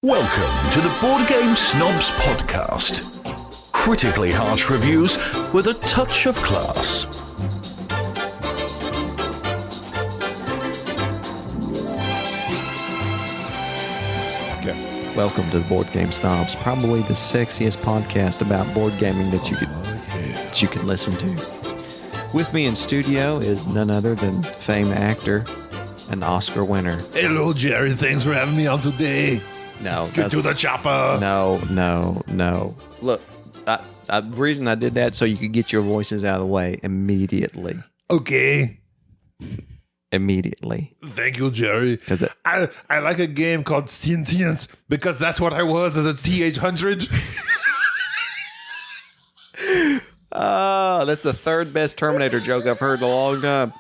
Welcome to the Board Game Snobs podcast. Critically harsh reviews with a touch of class. Okay. Welcome to the Board Game Snobs, probably the sexiest podcast about board gaming that you can listen to. With me in studio is none other than famed actor and Oscar winner. Hello, Jerry. Thanks for having me on today. No, Get to the chopper. No. Look, the reason I did that so you could get your voices out of the way immediately. Okay. Immediately. Thank you, Jerry. I like a game called Sentience because that's what I was as a T-800. Oh, that's the third best Terminator joke I've heard in a long time.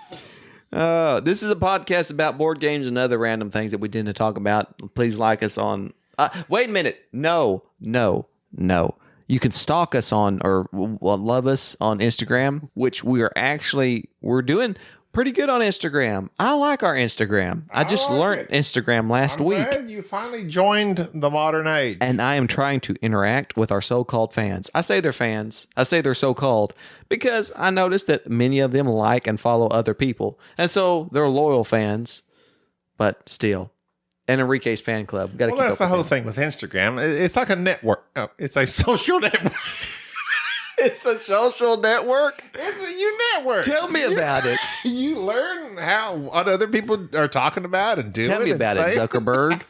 This is a podcast about board games and other random things that we tend to talk about. Please like us on... wait a minute. No. You can stalk us on or love us on Instagram, which we're doing pretty good on Instagram. I like our Instagram. I just learned Instagram last week. I'm glad you finally joined the modern age. And I am trying to interact with our so-called fans. I say they're fans. I say they're so-called because I noticed that many of them like and follow other people. And so they're loyal fans, but still. And Enrique's fan club. Well, that's the whole thing with Instagram. It's like a network. It's a social network. It's a social network? You network. Tell me about it. You learn what other people are talking about and doing. Tell me about it, Zuckerberg.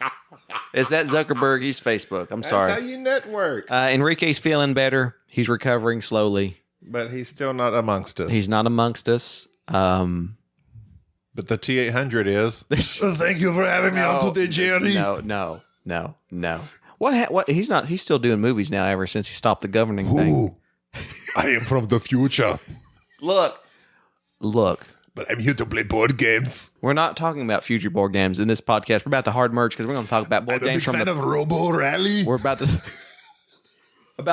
Is that Zuckerberg? He's Facebook. I'm sorry. That's how you network. Enrique's feeling better. He's recovering slowly. But he's still not amongst us. He's not amongst us. But the T-800 is. Thank you for having me on today, Jerry. No. What? He's still doing movies now ever since he stopped the governing thing. I am from the future. Look. But I'm here to play board games. We're not talking about future board games in this podcast. We're about to hard merge because we're going to talk about board games I'm a big fan of Robo Rally. We're about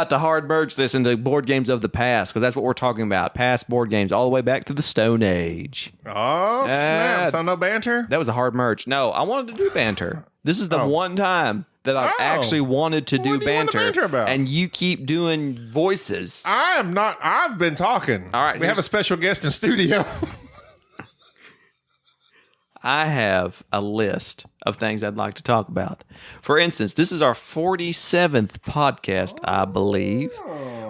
to hard merge this into board games of the past because that's what we're talking about. Past board games all the way back to the Stone Age. Oh, snap. So no banter? That was a hard merge. No, I wanted to do banter. This is the one time that I've actually wanted to do banter. Banter about? And you keep doing voices. I am not. I've been talking. All right. We have a special guest in studio. I have a list of things I'd like to talk about. For instance, this is our 47th podcast, I believe.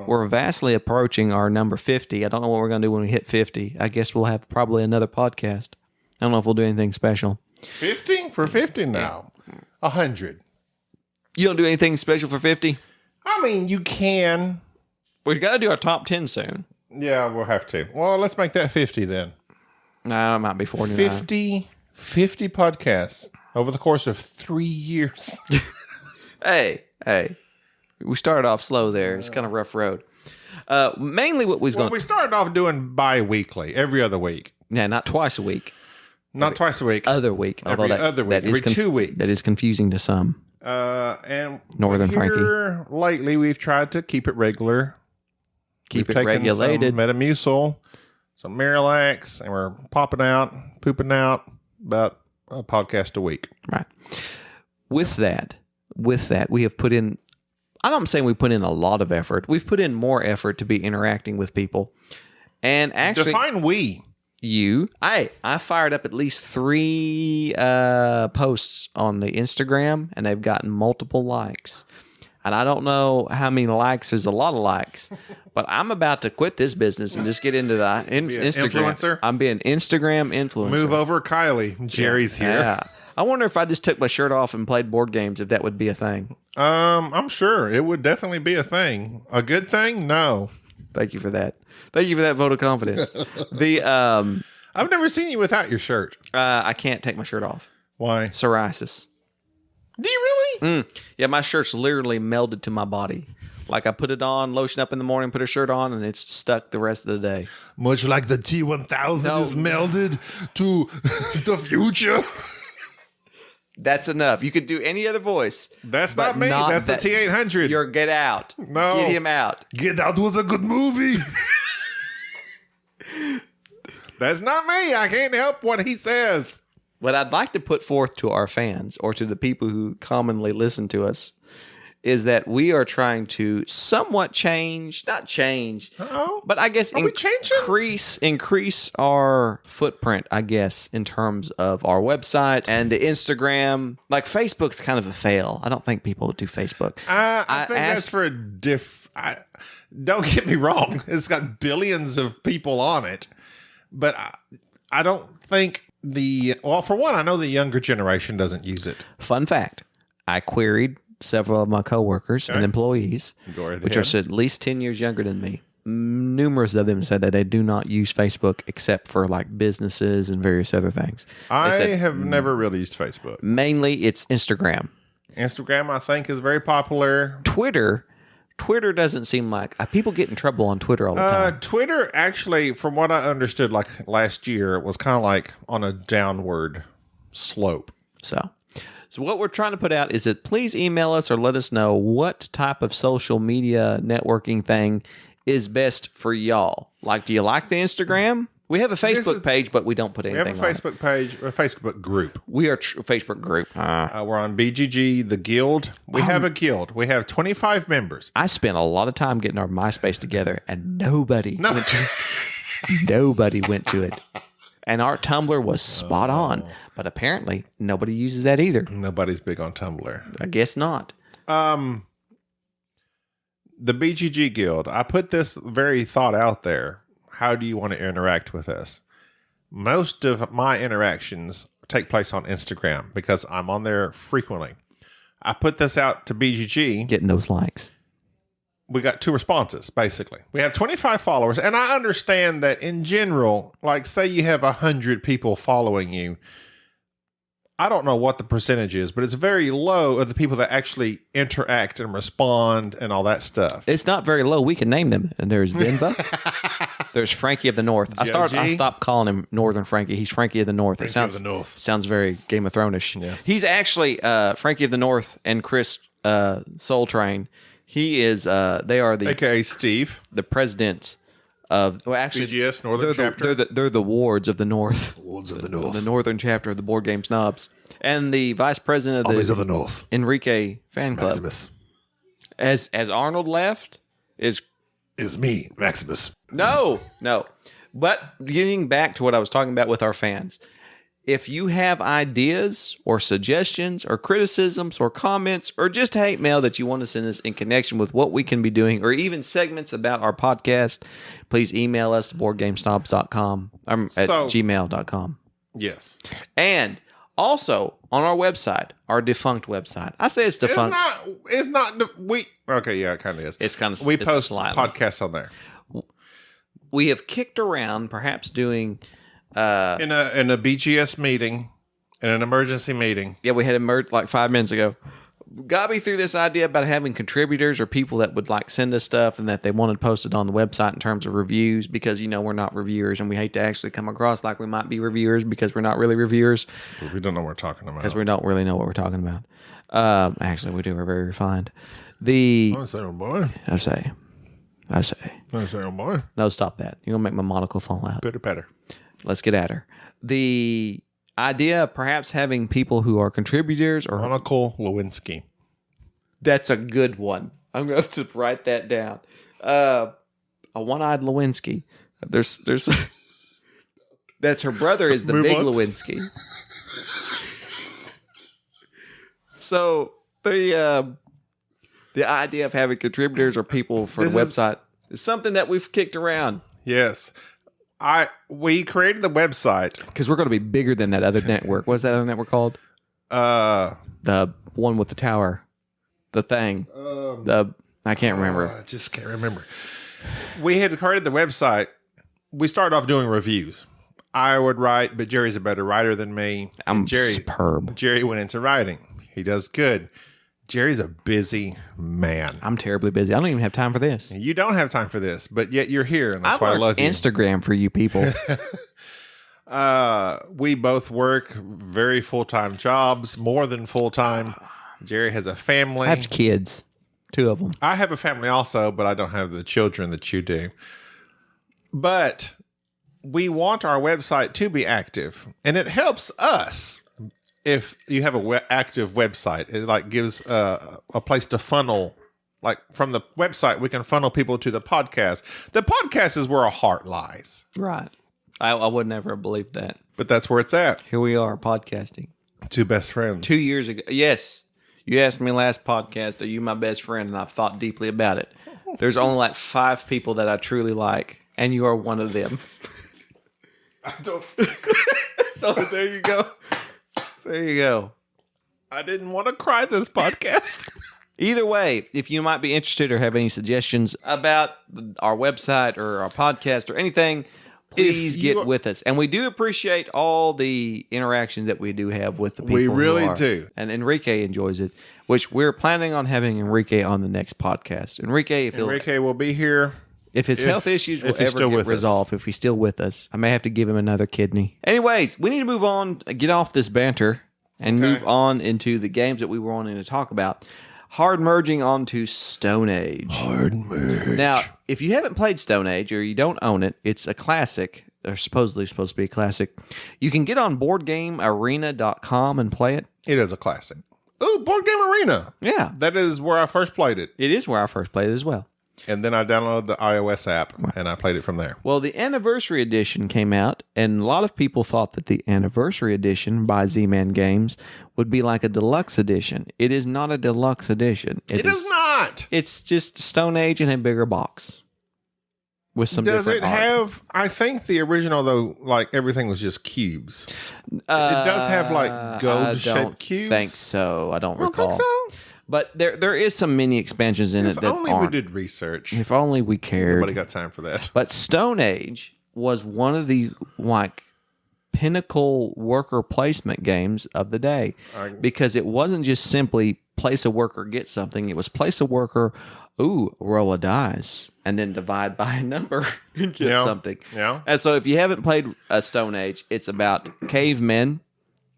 We're vastly approaching our number 50. I don't know what we're going to do when we hit 50. I guess we'll have probably another podcast. I don't know if we'll do anything special. 50? For 50 now. 100. You don't do anything special for 50? I mean, you can. We've got to do our top 10 soon. Yeah, we'll have to. Well, let's make that 50 then. No, it might be 49. 50 podcasts over the course of 3 years. Hey. We started off slow there. It's kind of a rough road. Mainly what we started off doing bi-weekly, every other week. Yeah, not twice a week. Not twice a week. Other week. Every other week. Every 2 weeks. That is confusing to some. And Northern Frankie. Lately, we've tried to keep it regular. Keep it regulated. Some Metamucil, some Miralax, and we're pooping out about a podcast a week. Right. With that, we have put in, I'm saying we put in a lot of effort. We've put in more effort to be interacting with people. And actually... Define we. I fired up at least 3 posts on the Instagram, and they've gotten multiple likes. And I don't know how many likes is a lot of likes, but I'm about to quit this business and just get into the Instagram. Influencer? I'm being Instagram influencer. Move over, Kylie. Jerry's here. Yeah. I wonder if I just took my shirt off and played board games, if that would be a thing. I'm sure it would definitely be a thing. A good thing? No. Thank you for that. Thank you for that vote of confidence. I've never seen you without your shirt. I can't take my shirt off. Why? Psoriasis. Do you really? Yeah, my shirt's literally melded to my body. Like I put it on, lotion up in the morning, put a shirt on, and it's stuck the rest of the day. Much like the T-1000 is melded to the future. That's enough. You could do any other voice. That's not me. That's the T-800. Get out. No. Get him out. Get Out was a good movie. That's not me. I can't help what he says. what I'd like to put forth to our fans or to the people who commonly listen to us is that we are trying to somewhat not change, but I guess increase our footprint, I guess, in terms of our website and the Instagram. Like Facebook's kind of a fail. I don't think people do Facebook. I think that's for a don't get me wrong. It's got billions of people on it, but I don't think for one, I know the younger generation doesn't use it. Fun fact, I queried several of my coworkers and employees, which are at least 10 years younger than me. Numerous of them said that they do not use Facebook except for like businesses and various other things. I have never really used Facebook. Mainly it's Instagram. Instagram, I think, is very popular. Twitter doesn't seem like people get in trouble on Twitter all the time. Twitter, actually, from what I understood, like last year, it was kind of like on a downward slope. So what we're trying to put out is that please email us or let us know what type of social media networking thing is best for y'all. Like, do you like the Instagram? We have a Facebook page, but we don't put anything on it. We have a Facebook page, a Facebook group. We are a Facebook group. We're on BGG, the Guild. We have a guild. We have 25 members. I spent a lot of time getting our MySpace together, and nobody went to it. And our Tumblr was spot on. But apparently, nobody uses that either. Nobody's big on Tumblr. I guess not. The BGG Guild. I put this very thought out there. How do you want to interact with us? Most of my interactions take place on Instagram because I'm on there frequently. I put this out to BGG. Getting those likes. We got 2 responses, basically. We have 25 followers, and I understand that in general, like say you have 100 people following you, I don't know what the percentage is, but it's very low of the people that actually interact and respond and all that stuff. It's not very low. We can name them. And there's Denva. There's Frankie of the North. I stopped calling him Northern Frankie. He's Frankie of the North. Sounds very Game of Thrones-ish. Yes. He's actually Frankie of the North and Chris Soul Train. He is. They are the AKA Steve, the presidents of. Well, actually, BGS Northern chapter. They're the wards of the North. Wards of the North. The Northern chapter of the Board Game Snobs, and the vice president of Armies of the North. Enrique fan club. Maximus. As Arnold left is me, Maximus. No. But getting back to what I was talking about with our fans. If you have ideas or suggestions or criticisms or comments or just hate mail that you want to send us in connection with what we can be doing or even segments about our podcast, please email us at boardgamesnobs.com at gmail.com. Yes. And also on our website, our defunct website. I say it's defunct. Okay, yeah, it kind of is. It's kind of we post podcasts on there. We have kicked around perhaps doing in a BGS meeting, in an emergency meeting. Yeah, we had emerged like 5 minutes ago. Got me through this idea about having contributors or people that would like send us stuff and that they wanted posted on the website in terms of reviews because, we're not reviewers and we hate to actually come across like we might be reviewers because we're not really reviewers. We don't know what we're talking about. Because we don't really know what we're talking about. Actually, we do. We're very refined. I say. No, stop that. You're going to make my monocle fall out. Better. Let's get at her. The idea of perhaps having people who are contributors or Monocle Lewinsky. That's a good one. I'm going to write that down. A one-eyed Lewinsky. There's that's her brother is the big Lewinsky. So the idea of having contributors or people for the website is something that we've kicked around. Yes. We created the website because we're going to be bigger than that other network. What's that other network called? The one with the tower, the thing. I can't remember. I just can't remember. We had created the website. We started off doing reviews. I would write, but Jerry's a better writer than me. I'm superb. Jerry went into writing. He does good. Jerry's a busy man. I'm terribly busy. I don't even have time for this. You don't have time for this, but yet you're here, and that's why I love you. Instagram for you people. We both work very full-time jobs, more than full-time. Jerry has a family. I have kids, 2 of them. I have a family also, but I don't have the children that you do. But we want our website to be active, and it helps us if you have a active website. It like gives a place to funnel. Like from the website, we can funnel people to the podcast. The podcast is where our heart lies. Right. I would never have believed that. But that's where it's at. Here we are podcasting. Two best friends. 2 years ago. Yes. You asked me last podcast, are you my best friend? And I've thought deeply about it. There's only like 5 people that I truly like, and you are one of them. I don't. So there you go. There you go. I didn't want to cry this podcast. Either way, if you might be interested or have any suggestions about our website or our podcast or anything, please get with us. And we do appreciate all the interactions that we do have with the people. We really do. And Enrique enjoys it, which we're planning on having Enrique on the next podcast. Enrique will be here. If his health issues will ever get resolved, if he's still with us, I may have to give him another kidney. Anyways, we need to move on, get off this banter, and move on into the games that we were wanting to talk about. Hard merging onto Stone Age. Hard merge. Now, if you haven't played Stone Age or you don't own it, it's a classic, or supposedly supposed to be a classic. You can get on boardgamearena.com and play it. It is a classic. Ooh, Board Game Arena. Yeah. That is where I first played it. It is where I first played it as well. And then I downloaded the iOS app, and I played it from there. Well, the Anniversary Edition came out, and a lot of people thought that the Anniversary Edition by Z-Man Games would be like a deluxe edition. It is not a deluxe edition. It is not. It's just Stone Age in a bigger box with some Does different it art. have, I think the original, though, like everything was just cubes. It does have like gold-shaped cubes. I don't think so. I don't recall. Think so? But there is some mini expansions in it that only aren't. we did research. If only we cared. Nobody got time for that. But Stone Age was one of the pinnacle worker placement games of the day because it wasn't just simply place a worker, get something. It was place a worker, roll a dice, and then divide by a number and get something. Yeah. And so if you haven't played Stone Age, it's about cavemen.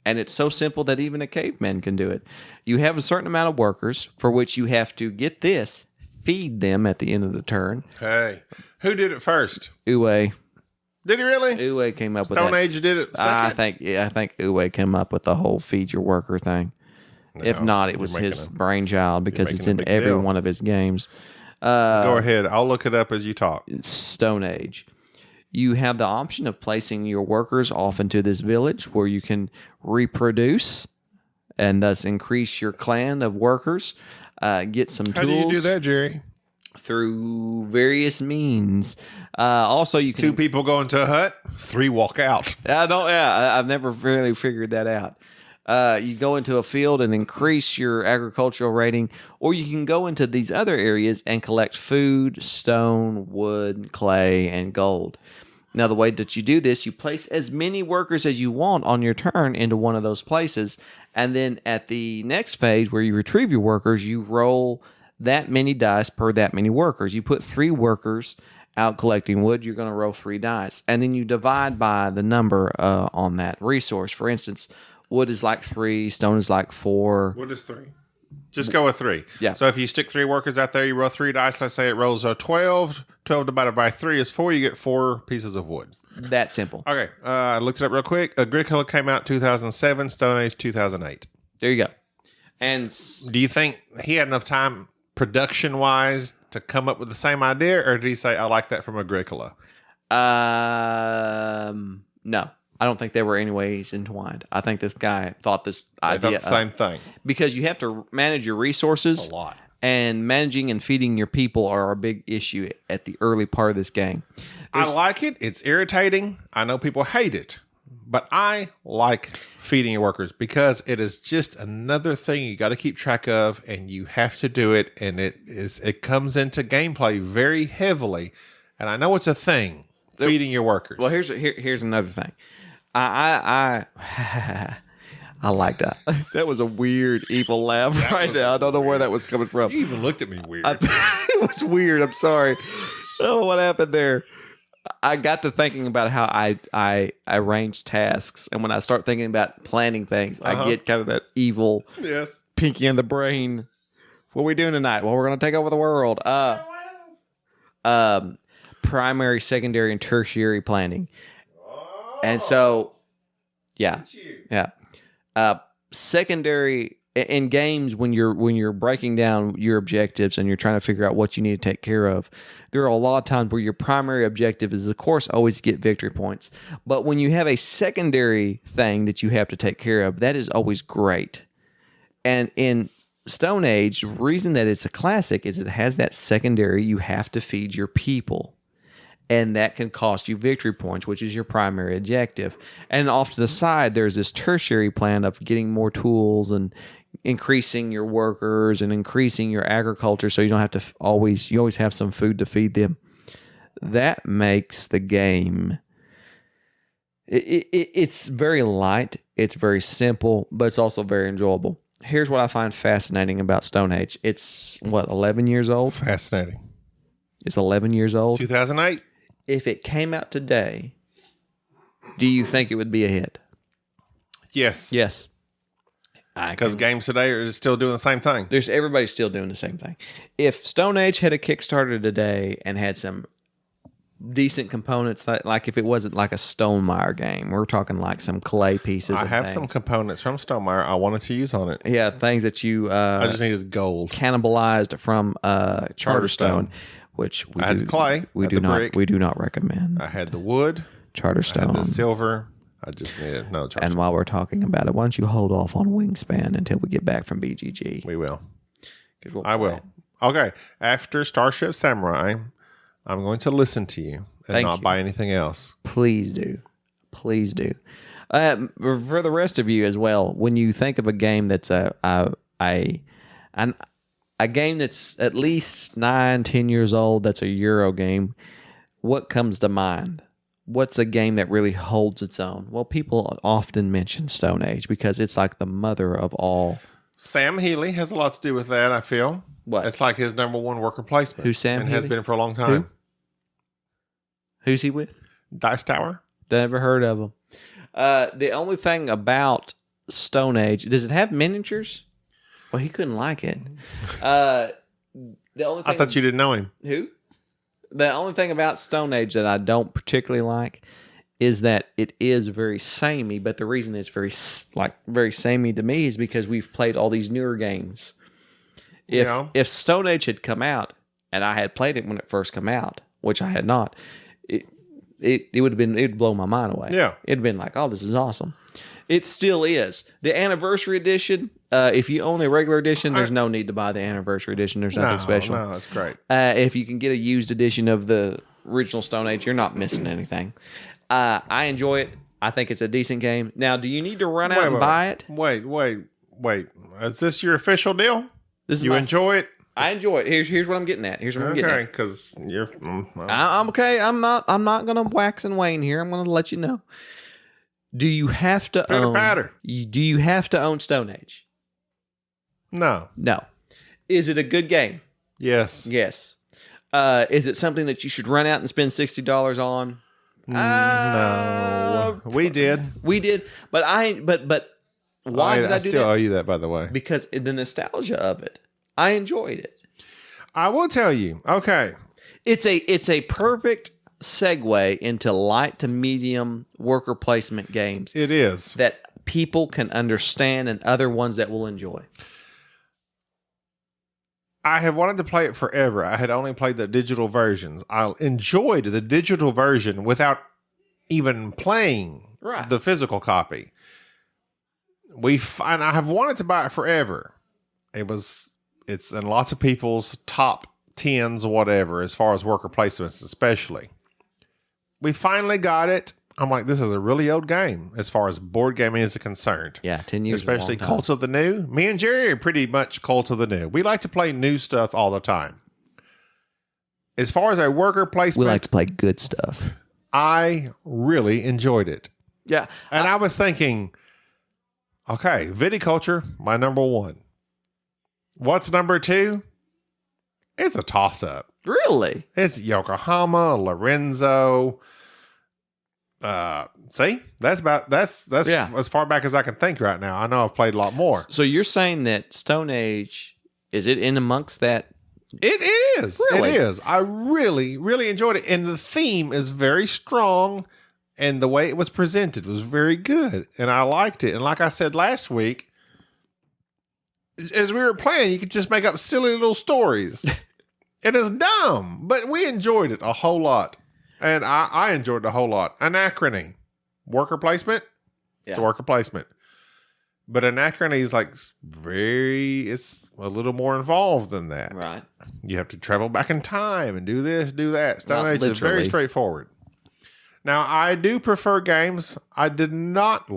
And it's so simple that even a caveman can do it. You have a certain amount of workers for which you have to get this, feed them at the end of the turn. Hey, who did it first? Uwe. Did he really? Uwe came up with that. Stone Age did it second? I think Uwe came up with the whole feed your worker thing. No, if not, it was his brainchild because it's in every one of his games. Go ahead. I'll look it up as you talk. Stone Age. You have the option of placing your workers off into this village where you can reproduce and thus increase your clan of workers. Get some tools. How do you do that, Jerry? Through various means. Also, you can 2 people go into a hut, 3 walk out. I've never really figured that out. You go into a field and increase your agricultural rating, or you can go into these other areas and collect food, stone, wood, clay, and gold. Now, the way that you do this, you place as many workers as you want on your turn into one of those places, and then at the next phase where you retrieve your workers, you roll that many dice per that many workers. You put 3 workers out collecting wood, you're going to roll 3 dice, and then you divide by the number on that resource. For instance, wood is like 3, stone is like 4. What is 3? Just go with 3. Yeah. So if you stick 3 workers out there, you roll 3 dice. Let's say it rolls a 12. 12 divided by 3 is 4. You get 4 pieces of wood. That simple. Okay. I looked it up real quick. Agricola came out 2007. Stone Age 2008. There you go. And do you think he had enough time production-wise to come up with the same idea, or did he say, I like that from Agricola? No. I don't think they were any ways entwined. I think this guy thought this idea. Thought the same thing. Because you have to manage your resources. A lot. And managing and feeding your people are a big issue at the early part of this game. I like it. It's irritating. I know people hate it. But I like feeding your workers because it is just another thing you got to keep track of, and you have to do it. And it comes into gameplay very heavily. And I know it's a thing, feeding your workers. Well, here's another thing. I like that. That was a weird, evil laugh right now. I don't know where that was coming from. You even looked at me weird. It was weird. I'm sorry. I don't know what happened there. I got to thinking about how I arrange tasks, and when I start thinking about planning things, I get kind of that evil pinky in the brain. What are we doing tonight? Well, we're going to take over the world. Primary, secondary, and tertiary planning. And so, yeah. Secondary in games, when you're breaking down your objectives and you're trying to figure out what you need to take care of, there are a lot of times where your primary objective is, of course, always to get victory points. But when you have a secondary thing that you have to take care of, that is always great. And in Stone Age, the reason that it's a classic is it has that secondary. You have to feed your people. And that can cost you victory points, which is your primary objective. And off to the side, there's this tertiary plan of getting more tools and increasing your workers and increasing your agriculture, so you don't have to always have some food to feed them. That makes the game. It's very light. It's very simple, but it's also very enjoyable. Here's what I find fascinating about Stone Age. It's 11 years old? Fascinating. It's 11 years old. 2008. If it came out today, do you think it would be a hit? Yes. Yes. Because games today are still doing the same thing. Everybody's still doing the same thing. If Stone Age had a Kickstarter today and had some decent components, like if it wasn't like a Stonemaier game, we're talking like some clay pieces. I have some components from Stonemaier I wanted to use on it. Yeah, things that you I just needed gold. Cannibalized from Charterstone. Which I had clay. We do not recommend. I had the wood. Charterstone. I had the silver. I just needed another Charterstone. And while we're talking about it, why don't you hold off on Wingspan until we get back from BGG? We will. I will. Okay. After Starship Samurai, I'm going to listen to you and not buy anything else. Please do. Please do. For the rest of you as well, when you think of a game that's a game that's at least 9-10 years old, that's a Euro game, what comes to mind? What's a game that really holds its own? Well, people often mention Stone Age because it's like the mother of all. Sam Healy has a lot to do with that, I feel. What? It's like his number one worker placement. Who's Sam and Healy? has been for a long time. Who's he with? Dice Tower. Never heard of him. The only thing about Stone Age, does it have miniatures? Well, he couldn't like it. The only thing I thought you didn't know him. Who? The only thing about Stone Age that I don't particularly like is that it is very samey, but the reason it's very samey to me is because we've played all these newer games. If Stone Age had come out and I had played it when it first came out, which I had not, it would have been, it'd blow my mind away. Yeah. It'd been like, oh, this is awesome. It still is. The anniversary edition, if you own the regular edition, there's no need to buy the anniversary edition. There's nothing special. No, it's great. If you can get a used edition of the original Stone Age, you're not missing anything. I enjoy it. I think it's a decent game. Now, do you need to run out and buy it? Wait. Is this your official deal? You enjoy it? I enjoy it. Here's what I'm getting at. Okay, because you're... I'm okay. I'm not going to wax and wane here. I'm going to let you know. Do you have to own... Do you have to own Stone Age? No. Is it a good game? Yes. Is it something that you should run out and spend $60 on? No. We did. But why did I do that? I still owe you that, by the way. Because the nostalgia of it. I enjoyed it. I will tell you. Okay. It's a perfect segue into light to medium worker placement games. It is. That people can understand and other ones that will enjoy. I have wanted to play it forever. I had only played the digital versions. I enjoyed the digital version without even playing the physical copy. And I have wanted to buy it forever. It's in lots of people's top 10s or whatever, as far as worker placements especially. We finally got it. I'm like, this is a really old game as far as board gaming is concerned. Yeah, 10 years. Especially Cult of the New. Me and Jerry are pretty much Cult of the New. We like to play new stuff all the time. As far as our worker placement, we like to play good stuff. I really enjoyed it. Yeah. And I was thinking, okay, viticulture, my number one. What's number two? It's a toss-up. Really? It's Yokohama, Lorenzo. See? That's as far back as I can think right now. I know I've played a lot more. So you're saying that Stone Age, is it in amongst that? It is. Really? It is. I really, really enjoyed it. And the theme is very strong And the way it was presented was very good. And I liked it. And like I said last week, as we were playing, you could just make up silly little stories. It is dumb, but we enjoyed it a whole lot. And I enjoyed it a whole lot. Anachrony. Worker placement? Yeah. It's a worker placement. But Anachrony is like it's a little more involved than that. Right. You have to travel back in time and do this, do that. Stone Age is very straightforward. Now, I do prefer games I don't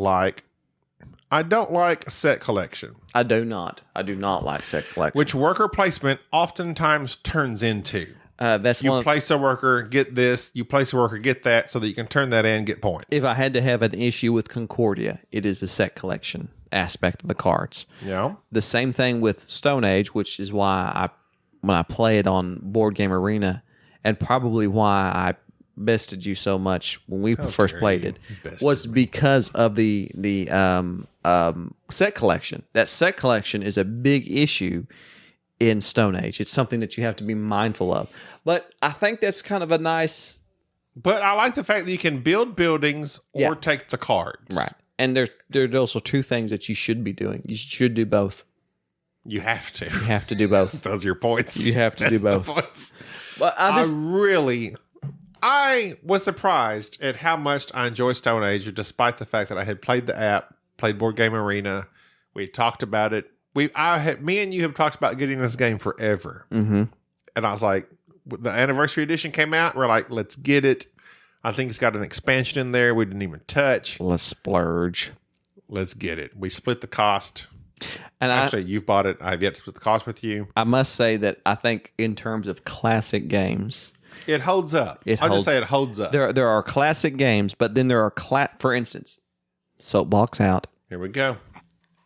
like set collection. I do not like set collection. Which worker placement oftentimes turns into. That's you place a worker, get this. You place a worker, get that, so that you can turn that in, get points. If I had to have an issue with Concordia, it is the set collection aspect of the cards. Yeah. The same thing with Stone Age, which is why when I play it on Board Game Arena, and probably why I bested you so much when we first played it, was because of the set collection. That set collection is a big issue in Stone Age. It's something that you have to be mindful of. But I think that's kind of a nice... But I like the fact that you can build buildings or take the cards. Right. And there are also two things that you should be doing. You should do both. You have to. You have to do both. Those are your points. You have to do both. But I was surprised at how much I enjoy Stone Age, despite the fact that I had played the app, played Board Game Arena. We talked about it. Me and you have talked about getting this game forever. Mm-hmm. And I was like, the anniversary edition came out. We're like, let's get it. I think it's got an expansion in there we didn't even touch. Let's splurge. Let's get it. We split the cost. And actually, you've bought it. I've yet to split the cost with you. I must say that I think in terms of classic games, it holds up. Just say it holds up. There are classic games, but then there are for instance, Soapbox Out. Here we go.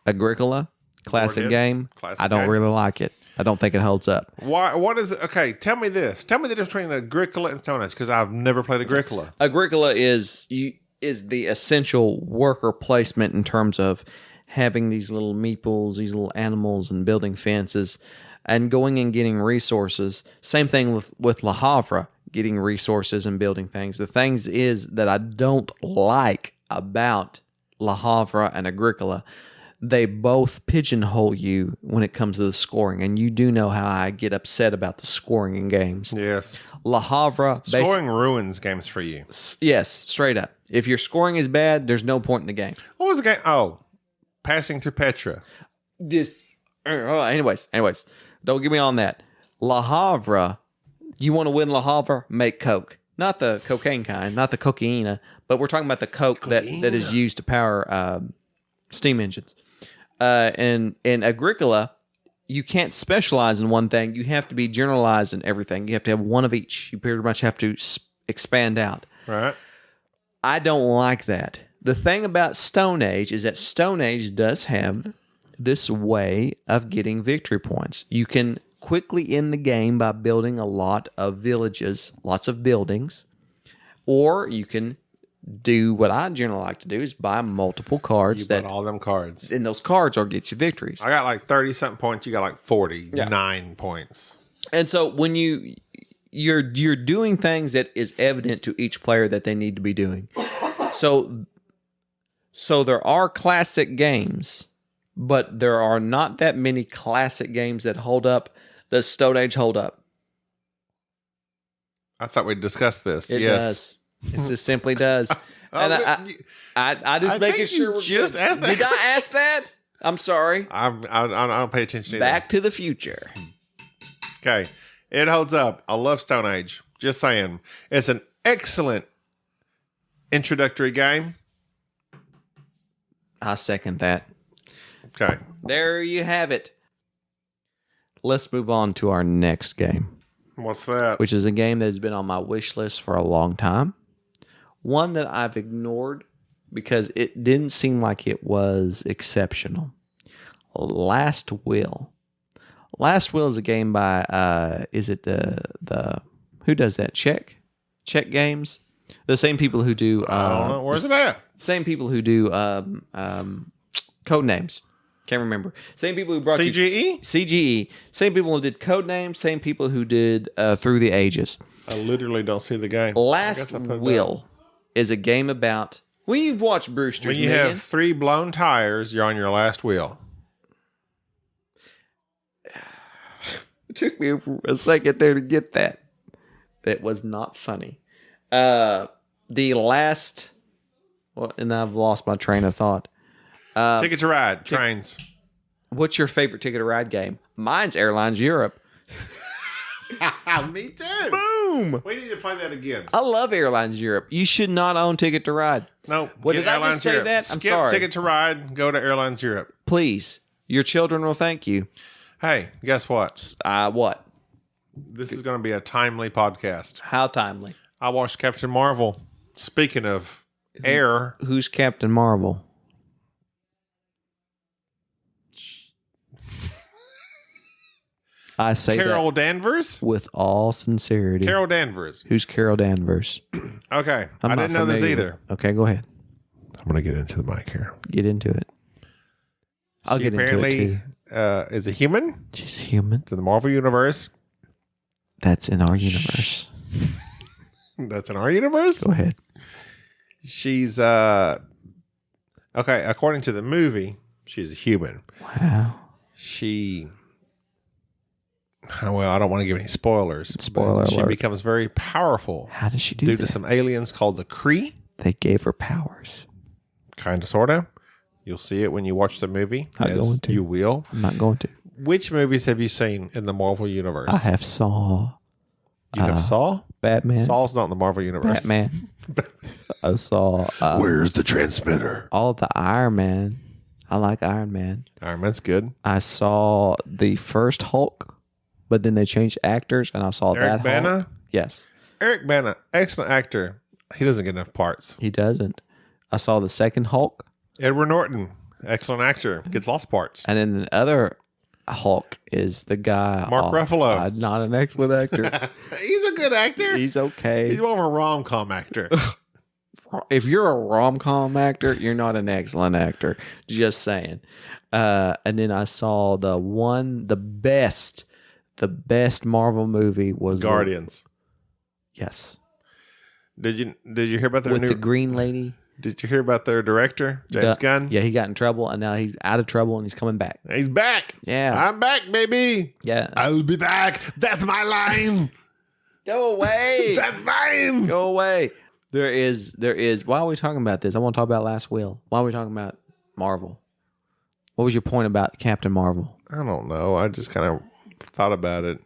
Agricola, classic game. I don't really like it. I don't think it holds up. Why? What is it? Okay, tell me this. Tell me the difference between Agricola and Stone Age, because I've never played Agricola. Agricola is the essential worker placement in terms of having these little meeples, these little animals, and building fences, and going and getting resources. Same thing with Le Havre, getting resources and building things. The things is that I don't like about Le Havre and Agricola, they both pigeonhole you when it comes to the scoring. And you do know how I get upset about the scoring in games. Yes. Le Havre... Scoring ruins games for you. Yes, straight up. If your scoring is bad, there's no point in the game. What was the game? Oh, Passing Through Petra. Anyways, don't get me on that. Le Havre, you want to win Le Havre? Make Coke. Not the cocaine kind, not the cocaine, but we're talking about the Coke that is used to power steam engines. And in Agricola, you can't specialize in one thing. You have to be generalized in everything. You have to have one of each. You pretty much have to expand out. Right. I don't like that. The thing about Stone Age is that Stone Age does have this way of getting victory points. You can quickly end the game by building a lot of villages, lots of buildings, or you can do what I generally like to do is buy multiple cards. You bought all them cards. And those cards will get you victories. I got like 30-something points. You got like 49 points. And so when you're doing things that is evident to each player that they need to be doing. So there are classic games, but there are not that many classic games that hold up. Does Stone Age hold up? I thought we'd discuss this. It yes. does. It just simply does. And I just making sure we're just good. asked that. Did I ask that? I'm sorry. I don't pay attention to Back to the Future. Okay. It holds up. I love Stone Age. Just saying. It's an excellent introductory game. I second that. Okay. There you have it. Let's move on to our next game. What's that? Which is a game that has been on my wish list for a long time. One that I've ignored because it didn't seem like it was exceptional. Last Will. Last Will is a game by, is it the who does that? Czech Games? The same people who do... I don't know. Where's it at? Same people who do Codenames. Can't remember. Same people who brought CGE? CGE. Same people who did Codenames. Same people who did Through the Ages. I literally don't see the game. Last Will is a game about. Well, you've watched Brewster's When you Millions. have 3 blown tires, you're on your last wheel. It took me a second there to get that. That was not funny. The last. Well, and I've lost my train of thought. Ticket to Ride, trains. What's your favorite Ticket to Ride game? Mine's Airlines Europe. Me too. Boom! We need to play that again. I love Airlines Europe. You should not own Ticket to Ride. No. What get did I Airlines just say Europe. that? I'm Skip sorry. Ticket to Ride, go to Airlines Europe. Please. Your children will thank you. Hey, guess what? What? This is going to be a timely podcast. How timely? I watched Captain Marvel. Speaking of air, Who's Captain Marvel? I say Carol that Danvers. with all sincerity. Carol Danvers. Who's Carol Danvers? Okay, I'm I not didn't know this familiar either. with- Okay, go ahead. I'm going to get into the mic here. Get into it. I'll She get into it apparently too. is a human She's a human. to the Marvel Universe. That's in our universe. That's in our universe. Go ahead. She's okay. According to the movie, she's a human. Wow. She. Well, I don't want to give any spoilers. Spoiler but she alert. becomes very powerful How does she do due that? to some aliens called the Kree. They gave her powers. Kind of, sort of. You'll see it when you watch the movie. I'm as going to. You will. I'm not going to. Which movies have you seen in the Marvel Universe? I have Saw. You have Saw? Batman. Saw's not in the Marvel Universe. Batman. I saw Where's the transmitter? all of the Iron Man. I like Iron Man. Iron Man's good. I saw the first Hulk, but then they changed actors, and I saw Eric that Bana? Hulk. Yes, Eric Bana, excellent actor. He doesn't get enough parts. he doesn't. I saw the second Hulk, Edward Norton, excellent actor. Gets lots of parts. and then the other Hulk is the guy Mark Ruffalo. not an excellent actor. He's a good actor. He's okay. He's more of a rom-com actor. If you're a rom-com actor, you're not an excellent actor. Just saying. And then I saw the best Marvel movie was Guardians. Yes. Did you hear about their With new? the green lady. Did you hear about their director, James Gunn? Yeah, he got in trouble, and now he's out of trouble, and he's coming back. He's back. Yeah. I'm back, baby. Yeah. I'll be back. That's my line. Go away. That's mine. Go away. There is. Why are we talking about this? I want to talk about Last Will. Why are we talking about Marvel? What was your point about Captain Marvel? I don't know. I just kind of thought about it.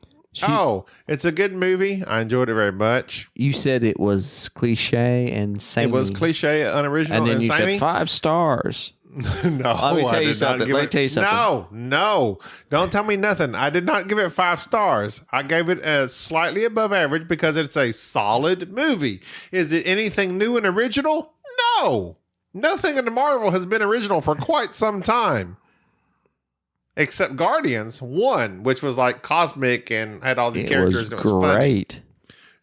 It's a good movie. I enjoyed it very much. You said it was cliche and samey. It was cliche, unoriginal, And then you samey. said 5 stars. No, Let me tell I you did something. not give Let me it- tell you something. No, don't tell me nothing. I did not give it 5 stars. I gave it a slightly above average because it's a solid movie. Is it anything new and original? No, nothing in the Marvel has been original for quite some time, except Guardians 1, which was like cosmic and had all these characters. It was and it was funny. great.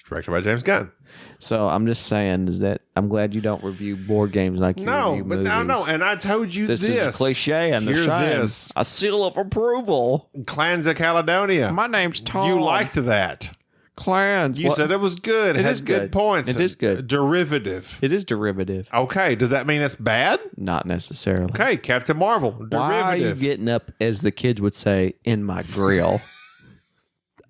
Directed by James Gunn. So I'm just saying is that I'm glad you don't review board games like you review But movies. no. And I told you This this. is a cliche and the Hear shame. this. A seal of approval. Clans of Caledonia. My name's Tom. You liked that. Clans. You What- said it was good. It It has is good good. points. It is good. Derivative. It is derivative. Okay. Does that mean it's bad? Not necessarily. Okay. Captain Marvel. Derivative. Why are you getting up, as the kids would say, in my grill?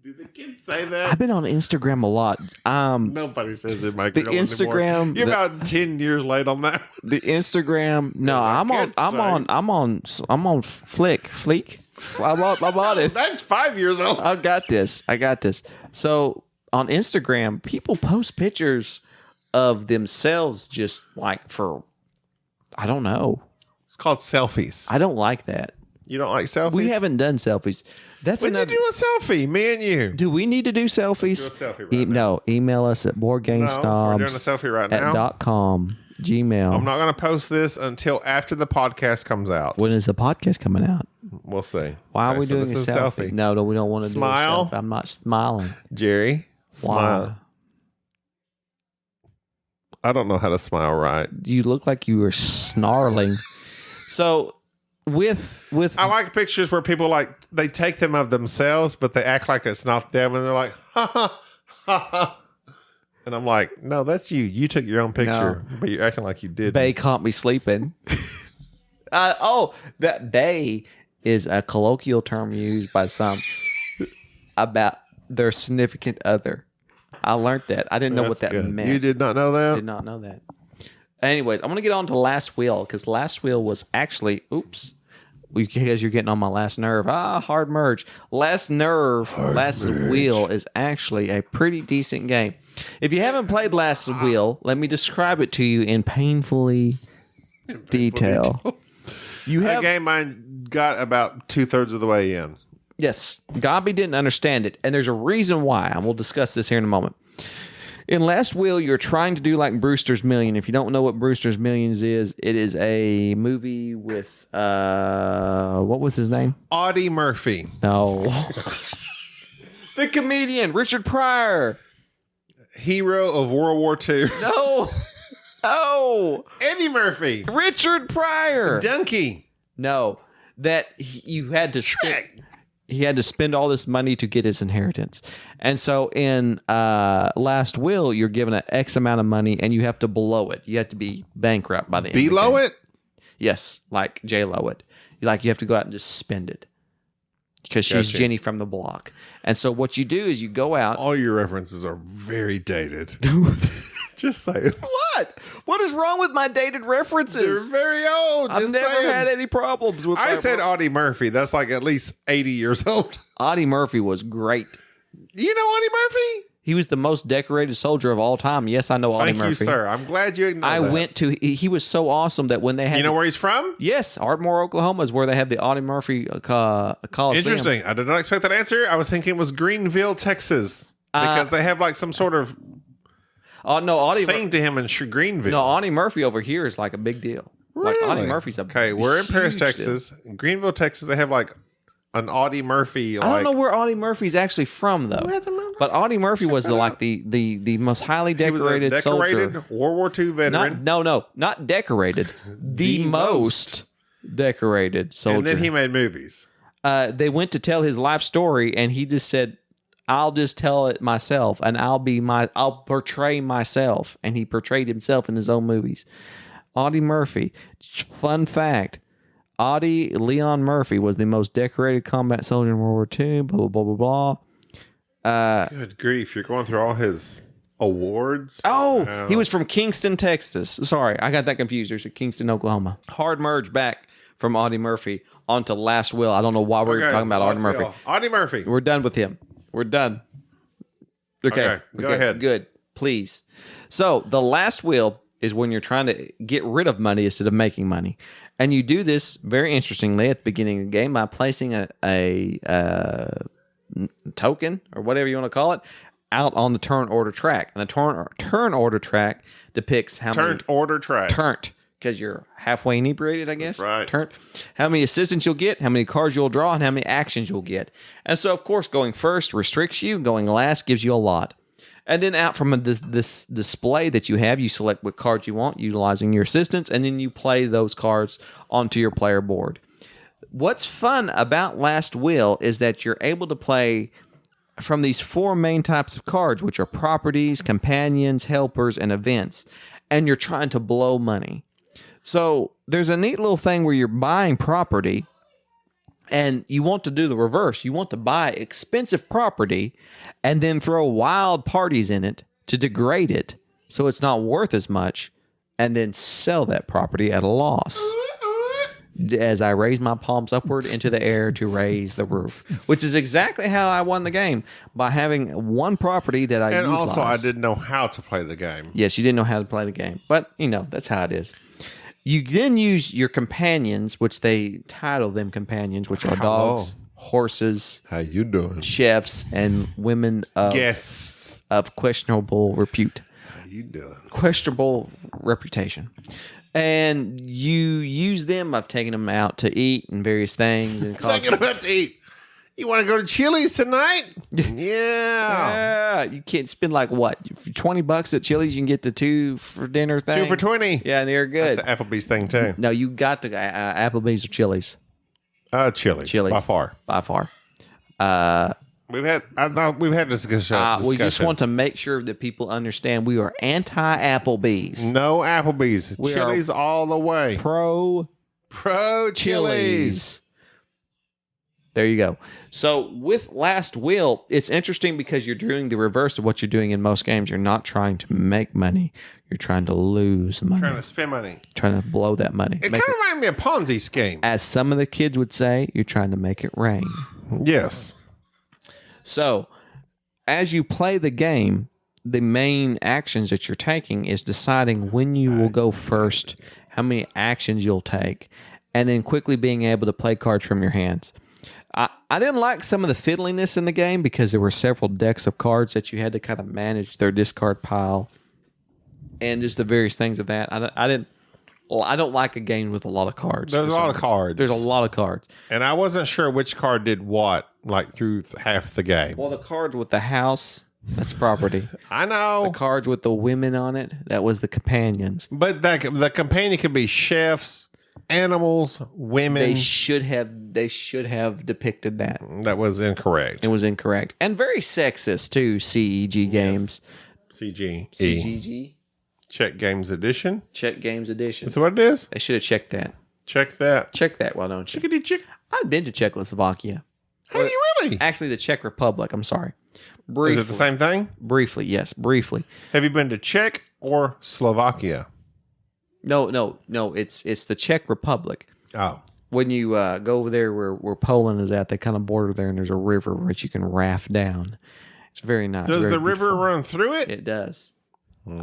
Do the kids say that? I've been on Instagram a lot. Nobody says in my The grill anymore. Instagram- You're about 10 years late on that. The Instagram. No, I'm on Fleek. I'm on it. That's 5 years old. I got this. So on Instagram, people post pictures of themselves just like for, I don't know. It's called selfies. I don't like that. You don't like selfies? We haven't done selfies. That's When another. you do a selfie, me and you. Do we need to do selfies? Do a selfie right now. No, email us at No, we're doing a boardgamesnobs selfie right at now. .com, Gmail. I'm not going to post this until after the podcast comes out. When is the podcast coming out? We'll see. Why are Okay, we so doing a this is selfie? No, we don't want to Smile. do a selfie. I'm not smiling. Jerry, smile. Why? I don't know how to smile right. You look like you were snarling. So with I like pictures where people they take them of themselves, but they act like it's not them, and they're like, ha ha ha ha. And I'm like, no, that's you. You took your own picture, but you're acting like you did. Bae caught me sleeping. That bae is a colloquial term used by some about their significant other. I learned that. I didn't know what that meant. You did not know that? Did not know that. Anyways, I'm going to get on to Last Wheel because Last Wheel was actually, because you're getting on my last nerve. Hard merge. Last Wheel is actually a pretty decent game. If you haven't played Last Wheel, let me describe it to you in painfully detail. You have a game I got about 2/3 of the way in. Yes, Gabi didn't understand it, and there's a reason why, and we'll discuss this here in a moment. In Last Wheel, you're trying to do like Brewster's Million. If you don't know what Brewster's Millions is, it is a movie with, what was his name? Audie Murphy. No. The comedian, Richard Pryor. Hero of World War II. No. Oh. Eddie Murphy. Richard Pryor. Donkey. No. You had to he had to spend all this money to get his inheritance. And so in Last Will, you're given an X amount of money and you have to blow it. You have to be bankrupt by the end of the Below game. it? Yes, like J-Lo it. You have to go out and just spend it. Because she's Jenny from the block. And so what you do is you go out. All your references are very dated. Just saying. What? What is wrong with my dated references? They're very old. I've never had any problems with I said Audie Murphy. That's like at least 80 years old. Audie Murphy was great. You know Audie Murphy? He was the most decorated soldier of all time. Yes, I know Audie Murphy. Thank you, sir. I'm glad you acknowledged that. He was so awesome that when they had... You know where he's from? Yes, Ardmore, Oklahoma is where they have the Audie Murphy Coliseum. Interesting. I did not expect that answer. I was thinking it was Greenville, Texas. Because they have like some sort of thing to him in Greenville. No, Audie Murphy over here is like a big deal. Really? Like Audie Murphy's Okay, we're in Paris, Texas. In Greenville, Texas, they have like an Audie Murphy. I don't know where Audie Murphy's actually from though. But Audie Murphy was the most highly decorated, soldier. World War II veteran. Not decorated. the most decorated soldier. And then he made movies. They went to tell his life story, and he just said, "I'll just tell it myself, and I'll portray myself." And he portrayed himself in his own movies. Audie Murphy. Fun fact. Audie Leon Murphy was the most decorated combat soldier in World War II, blah, blah, blah, blah, blah. Good grief. You're going through all his awards? He was from Kingston, Texas. Sorry, I got that confused. There's a Kingston, Oklahoma. Hard merge back from Audie Murphy onto Last Will. I don't know why we're talking about Audie Murphy. Audie Murphy. We're done with him. We're done. Okay. Go ahead. Good. Please. So the Last Will is when you're trying to get rid of money instead of making money. And you do this very interestingly at the beginning of the game by placing a token or whatever you want to call it out on the turn order track. And the turn order track depicts how many... Turnt. Because you're halfway inebriated, I guess. That's right. Turnt. How many assistants you'll get, how many cards you'll draw, and how many actions you'll get. And so, of course, going first restricts you. Going last gives you a lot. And then out from this display that you have, you select what cards you want, utilizing your assistants, and then you play those cards onto your player board. What's fun about Last Will is that you're able to play from these four main types of cards, which are properties, companions, helpers, and events. And you're trying to blow money. So there's a neat little thing where you're buying property, and you want to do the reverse. You want to buy expensive property and then throw wild parties in it to degrade it so it's not worth as much, and then sell that property at a loss. As I raise my palms upward into the air to raise the roof, which is exactly how I won the game, by having one property that I utilized. Also, I didn't know how to play the game. Yes, you didn't know how to play the game, but that's how it is. You then use your companions, which they title them companions, which are dogs, horses, how you doing, chefs, and women of questionable repute. How you doing? Questionable reputation. And you use them. I've taken them out to eat and various things. And taking them out to eat. You want to go to Chili's tonight? Yeah. You can't spend like what? $20 at Chili's, you can get the 2 for dinner thing. 2 for $20. Yeah, and they're good. That's an Applebee's thing too. No, you got the Applebee's or Chili's. Chili's. By far. We've had this discussion. We just want to make sure that people understand we are anti-Applebee's. No Applebee's. We Chili's all the way. Pro Chili's. There you go. So with Last Will, it's interesting because you're doing the reverse of what you're doing in most games. You're not trying to make money. You're trying to lose money. Trying to spend money. Trying to blow that money. It kind of reminds me of Ponzi scheme. As some of the kids would say, you're trying to make it rain. Yes. So as you play the game, the main actions that you're taking is deciding when you will go first, how many actions you'll take, and then quickly being able to play cards from your hands. I didn't like some of the fiddliness in the game because there were several decks of cards that you had to kind of manage their discard pile and just the various things of that. I don't like a game with a lot of cards. There's a lot of cards. There's a lot of cards. And I wasn't sure which card did what, like through half the game. Well, the cards with the house, that's property. I know. The cards with the women on it, that was the companions. But the companion could be chefs, animals, women. They should have depicted that. That was incorrect. It was incorrect. And very sexist too, CEG games. CG. CGG. Check Games Edition. Check Games Edition. That's what it is? They should have checked that. Check that. Check that, why don't you? Chickadee chick. I've been to Czechoslovakia. Have you really? Actually, the Czech Republic. I'm sorry. Briefly. Is it the same thing? Briefly, yes. Briefly. Have you been to Czech or Slovakia? No. It's the Czech Republic. Oh. When you go over there where Poland is at, they kind of border there, and there's a river which you can raft down. It's very nice. Does very the river beautiful. run through it? It does.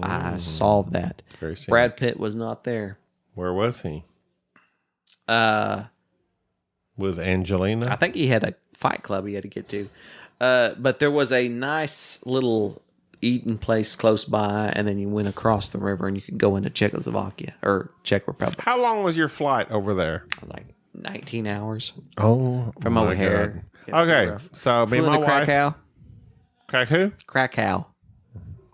I solved that. Very scenic. Brad Pitt was not there. Where was he? I With Angelina? think he had a fight club he had to get to. But there was a nice little eating place close by, and then you went across the river and you could go into Czechoslovakia or Czech Republic. How long was your flight over there? Like 19 hours Oh, from my over here. God. Yeah, Okay, rough. so me Flew and my to wife. Krakow. Krakow? Krakow.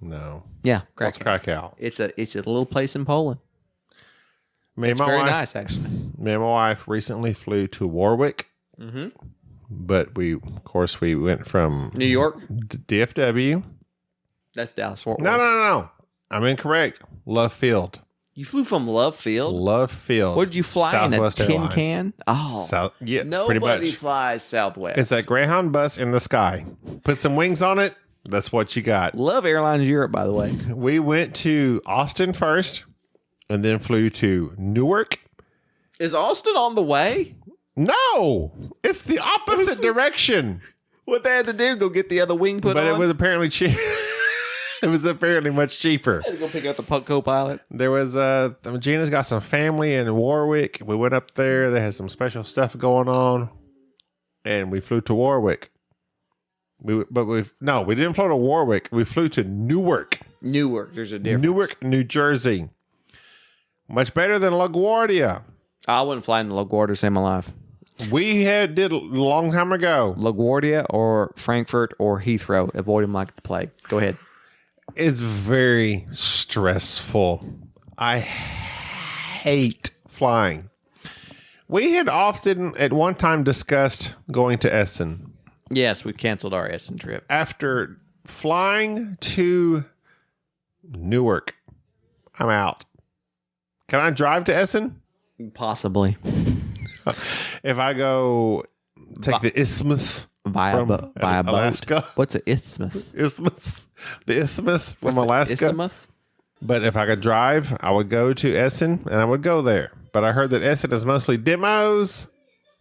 No. Yeah, What's Krakow. Krakow? It's a little place in Poland. Me and It's my very wife. nice, actually. Me and my wife recently flew to Warwick, but we went from New York. DFW. That's Dallas Fort Worth. No. I'm incorrect. Love Field. You flew from Love Field. Love Field. What did you fly Southwest in a tin Airlines. can? Oh, Yes, pretty nobody much. flies Southwest. It's a Greyhound bus in the sky. Put some wings on it. That's what you got. Love Airlines Europe, by the way. We went to Austin first, and then flew to Newark. Is Austin on the way? No, it's the opposite direction. What they had to do? Go get the other wing put But on? it was apparently cheap. It was apparently much cheaper. Had to go pick up the co-pilot. There was Gina's got some family in Warwick. We went up there. They had some special stuff going on, and we flew to Warwick. We didn't fly to Warwick. We flew to Newark. Newark. There's a difference. Newark, New Jersey. Much better than LaGuardia. I wouldn't fly into LaGuardia to save my life. We did a long time ago. LaGuardia or Frankfurt or Heathrow. Avoid them like the plague. Go ahead. It's very stressful. I hate flying. We had often at one time discussed going to Essen. Yes, we canceled our Essen trip. After flying to Newark, I'm out. Can I drive to Essen? Possibly. If I go take the isthmus Via boat. Alaska. What's an isthmus? The isthmus from What's an Alaska. isthmus? But if I could drive, I would go to Essen and I would go there. But I heard that Essen is mostly demos,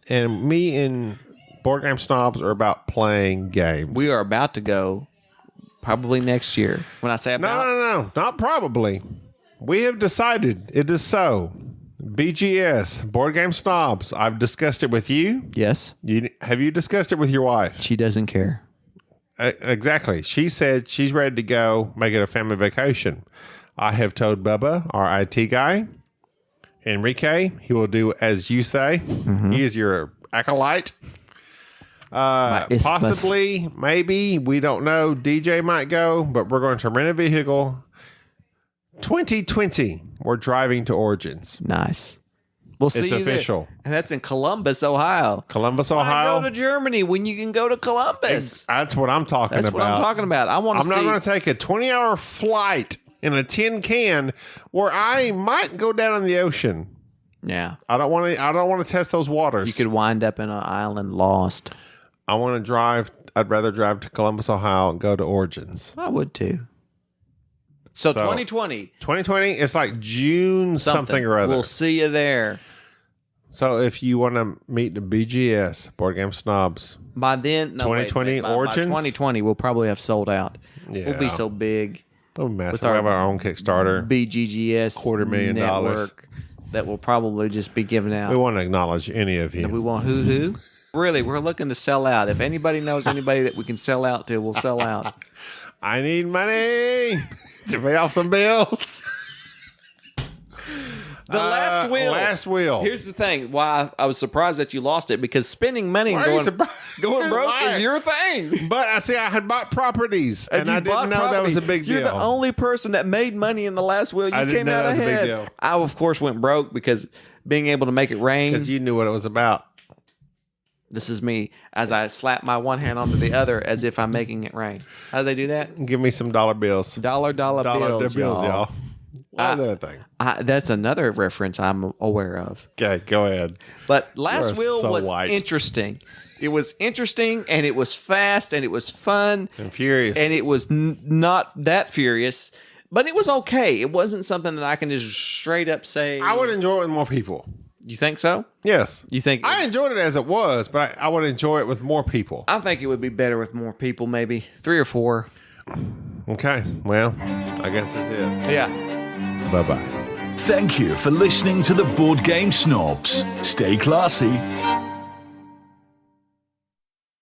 and me and Board Game Snobs are about playing games. We are about to go probably next year. When I say about, No, not probably. We have decided it is so. BGS, Board Game Snobs. I've discussed it with you. yes, Have you discussed it with your wife? she doesn't care. Exactly. She said she's ready to go make it a family vacation. I have told Bubba, our IT guy, Enrique, he will do as you say. He is your acolyte. isthmus. Possibly, maybe, we don't know. DJ might go, but we're going to rent a vehicle. 2020, we're driving to Origins. Nice. We'll see It's you there. official. And that's in Columbus, Ohio. Columbus, Why Ohio. go to Germany when you can go to Columbus? That's what I'm talking That's about. what I'm talking about. I want to I'm see. not going to take a 20-hour flight in a tin can where I might go down in the ocean. Yeah. I don't want to test those waters. You could wind up in an island lost. I want to drive. I'd rather drive to Columbus, Ohio, and go to Origins. I would too. So 2020. 2020, it's like June something or other. We'll see you there. So if you want to meet the BGS, Board Game Snobs, By then, no, 2020 by Origins? 2020, we'll probably have sold out. We'll be Yeah. so big. oh, massive. With We our have our own Kickstarter. BGGS $250,000. network that will probably just be given out. We want to acknowledge any of you. We want who? Really, we're looking to sell out. If anybody knows anybody that we can sell out to, we'll sell out. I need money to pay off some bills. The last wheel. Last wheel. Here's the thing. Why I was surprised that you lost it, because spending money and Why are you going surprised? broke Why? is your thing. But I see I had bought properties and you I bought didn't know that was a big You're deal. the only person that made money in the last wheel. You I didn't came know out that was a big ahead. deal. I, of course, went broke because being able to make it rain. Because you knew what it was about. This is me as I slap my one hand onto the other as if I'm making it rain. How do they do that? Give me some dollar bills. Dollar bills, y'all. Why is that a thing? That's another reference I'm aware of. Okay, go ahead. But last You are wheel so was white. interesting. It was interesting, and it was fast, and it was fun, And furious. and it was not that furious, but it was okay. It wasn't something that I can just straight up say. I would enjoy it with more people. You think so? Yes. You think? I enjoyed it as it was, but I would enjoy it with more people. I think it would be better with more people, maybe 3 or 4. Okay. Well, I guess that's it. Yeah. Bye-bye. Thank you for listening to the Board Game Snobs. Stay classy.